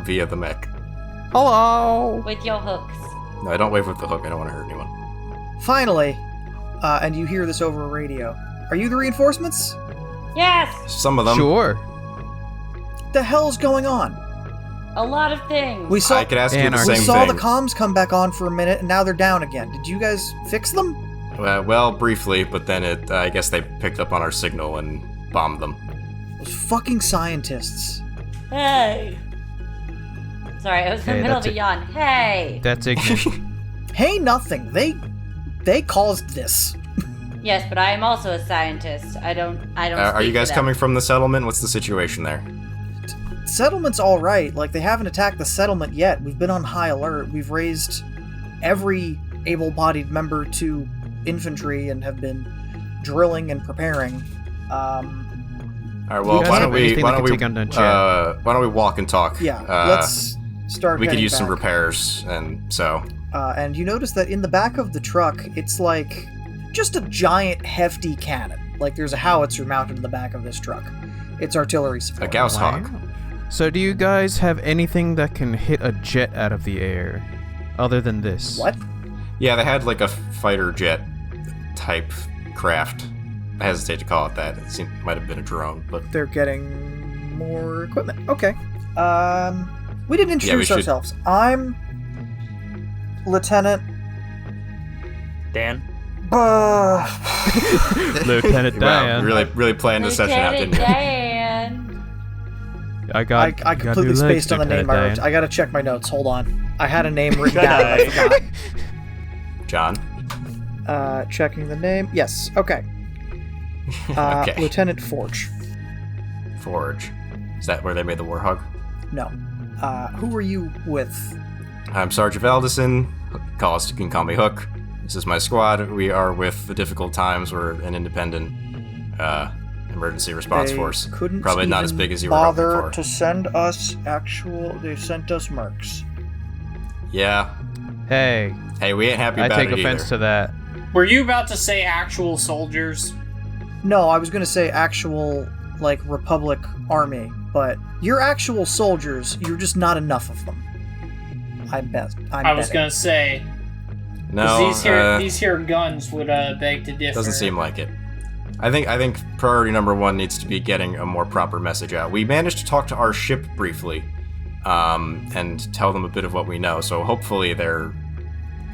via the mech. Hello. With your hooks. No, I don't wave with the hook. I don't want to hurt anyone. Finally, and you hear this over a radio. Are you the reinforcements? Yes! Some of them. Sure. The hell's going on? A lot of things. We saw. I could ask you the Anarchy. same We saw thing. the comms come back on for a minute, and now they're down again. Did you guys fix them? Well, briefly, but then I guess they picked up on our signal and bombed them. Those fucking scientists. Hey! Sorry, I was in the Hey, middle of that's a it. yawn. Hey! That's ignorant. Hey, nothing. They caused this. Yes, but I am also a scientist. I don't Are speak you guys for them. coming from the settlement? What's the situation there? Settlement's all right. Like, they haven't attacked the settlement yet. We've been on high alert. We've raised every able-bodied member to infantry and have been drilling and preparing. All right. Well, You guys why have don't we anything that could take on the jet? why don't we walk and talk? Yeah, let's start. We could heading use some back. repairs, and so. And you notice that in the back of the truck, it's like just a giant, hefty cannon. Like, there's a howitzer mounted in the back of this truck. It's artillery support. A Gauss Hawk. So do you guys have anything that can hit a jet out of the air, other than this? What? Yeah, they had like a fighter jet type craft. I hesitate to call it that. It might have been a drone, but They're getting more equipment. Okay. We didn't introduce should- ourselves. I'm Lieutenant. Dan? Lieutenant wow, Dan. really playing the session out, didn't you? Dan. I I completely spaced on the name. Lieutenant Dan. I gotta check my notes. Hold on. I had a name written down. And I forgot. John. Checking the name. Yes. Okay. Okay. Lieutenant Forge. Forge. Is that where they made the Warhog? No. Who are you with? I'm Sergeant Valdison. You can call me Hook. This is my squad. We are with the Difficult Times. We're an independent emergency response They force. couldn't Probably not as even big as you were hoping bother for. to send us actual. They sent us mercs. Yeah. Hey, Hey, we ain't happy I about take it offense either. to that. Were you about to say actual soldiers? No, I was gonna say actual, like, Republic army, but you're actual soldiers. You're just not enough of them. I was gonna say. No, these here guns would beg to differ. Doesn't seem like it. I think priority number one needs to be getting a more proper message out. We managed to talk to our ship briefly, and tell them a bit of what we know. So hopefully they're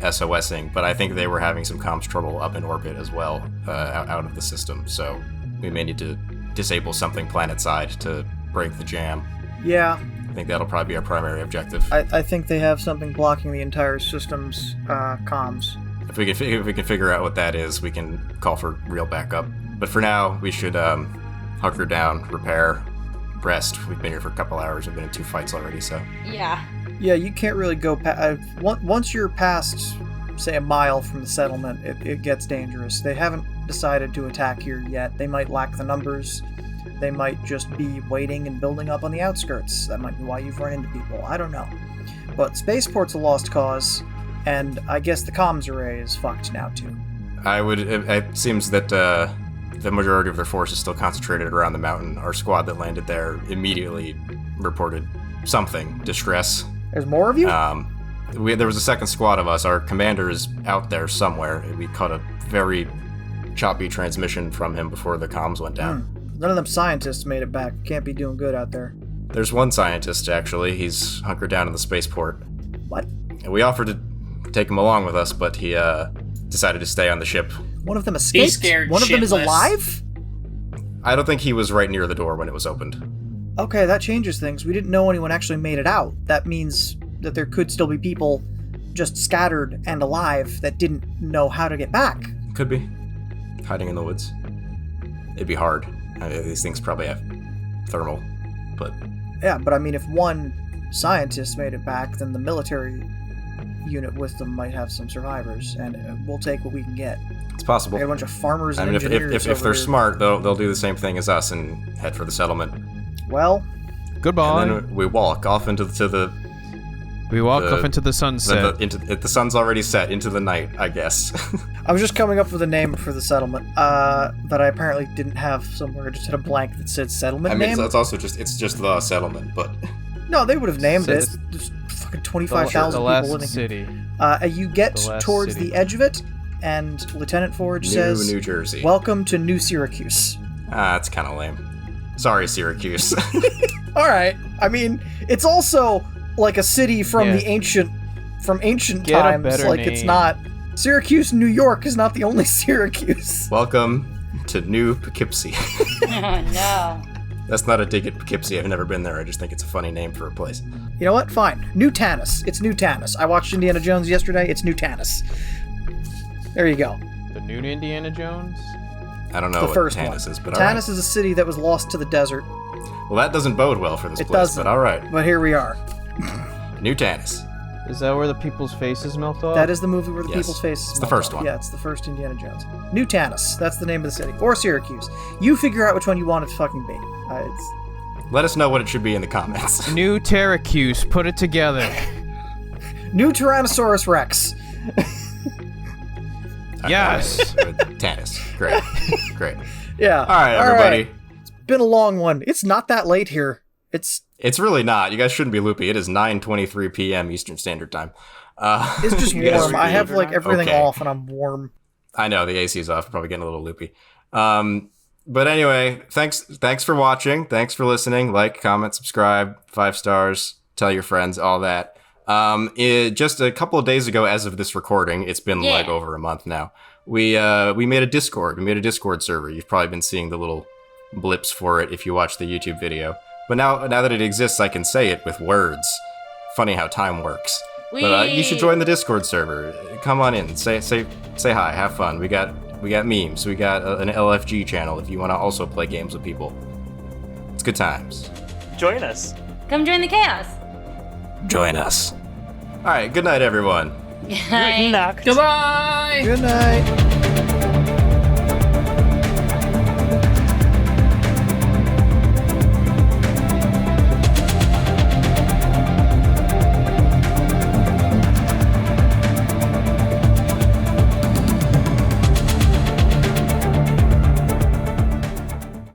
SOSing, but I think they were having some comms trouble up in orbit as well, out of the system. So we may need to disable something planet-side to break the jam. Yeah. I think that'll probably be our primary objective. I think they have something blocking the entire system's comms. If we can figure out what that is, we can call for real backup. But for now, we should hunker down, repair, rest. We've been here for a couple hours. We've been in 2 fights already, so... Yeah. Yeah, you can't really go past... once you're past, say, a mile from the settlement, it gets dangerous. They haven't decided to attack here yet. They might lack the numbers. They might just be waiting and building up on the outskirts. That might be why you've run into people. I don't know. But Spaceport's a lost cause, and I guess the comms array is fucked now, too. It seems that the majority of their force is still concentrated around the mountain. Our squad that landed there immediately reported something, distress. There's more of you? There was a second squad of us. Our commander is out there somewhere. We caught a very choppy transmission from him before the comms went down. None of them scientists made it back. Can't be doing good out there. There's one scientist, actually. He's hunkered down in the spaceport. What? And we offered to take him along with us, but he decided to stay on the ship. One of them escaped? He's scared One of them is shitless. alive? I don't think he was right near the door when it was opened. Okay, that changes things. We didn't know anyone actually made it out. That means that there could still be people just scattered and alive that didn't know how to get back. Could be. Hiding in the woods. It'd be hard. These things probably have thermal, but... Yeah, but I mean, if one scientist made it back, then the military unit with them might have some survivors, and we'll take what we can get. It's possible. We got a bunch of farmers and I mean, engineers if they're over smart, they'll do the same thing as us and head for the settlement. Well... Goodbye. And then we walk off into the We walk off into the sunset. The sun's already set into the night, I guess. I was just coming up with a name for the settlement that I apparently didn't have somewhere. I just had a blank that said settlement name. It's also just the settlement, but no, they would have named it. Says- There's fucking 25,000 the people last living. city. You get The last towards city. the edge of it, and Lieutenant Forge says, New Jersey. "Welcome to New Syracuse." That's kind of lame. Sorry, Syracuse. All right. I mean, it's also like a city from Yeah. the ancient Get a times. better Like it's name. not Syracuse, New York is not the only Syracuse. Welcome to New Poughkeepsie. Oh, no. That's not a dig at Poughkeepsie. I've never been there. I just think it's a funny name for a place. You know what? Fine. New Tanis. It's New Tanis. I watched Indiana Jones yesterday. It's New Tanis. There you go. The new Indiana Jones? I don't know The what first Tanis one. is, but all right. Tanis is a city that was lost to the desert, Well, that doesn't bode well for this It place, doesn't. but all right. but here we are. New Tanis. Is that where the people's faces melt off? That is the movie where the Yes. people's faces. It's the melt first off. one. Yeah, it's the first Indiana Jones. New Tanis. That's the name of the city, or Syracuse. You figure out which one you want it to fucking be. Let us know what it should be in the comments. New Syracuse. Put it together. New Tyrannosaurus Rex. Yes. Tanis. Great. Great. Yeah. All right, everybody. It's been a long one. It's not that late here. It's really not. You guys shouldn't be loopy. It is 9:23 p.m. Eastern Standard Time. It's just you guys warm. should I be- have like everything Okay. off and I'm warm. I know the AC is off. Probably getting a little loopy. But anyway, thanks for watching. Thanks for listening. Like, comment, subscribe, 5 stars, tell your friends, all that. Just a couple of days ago, as of this recording, it's been Yeah. like over a month now. We made a Discord. We made a Discord server. You've probably been seeing the little blips for it if you watch the YouTube video. But now that it exists, I can say it with words. Funny how time works. But you should join the Discord server. Come on in. Say hi. Have fun. We got memes. We got an LFG channel if you want to also play games with people. It's good times. Join us. Come join the chaos. Join us. All right. Good night, everyone. Bye. Goodbye! Good night.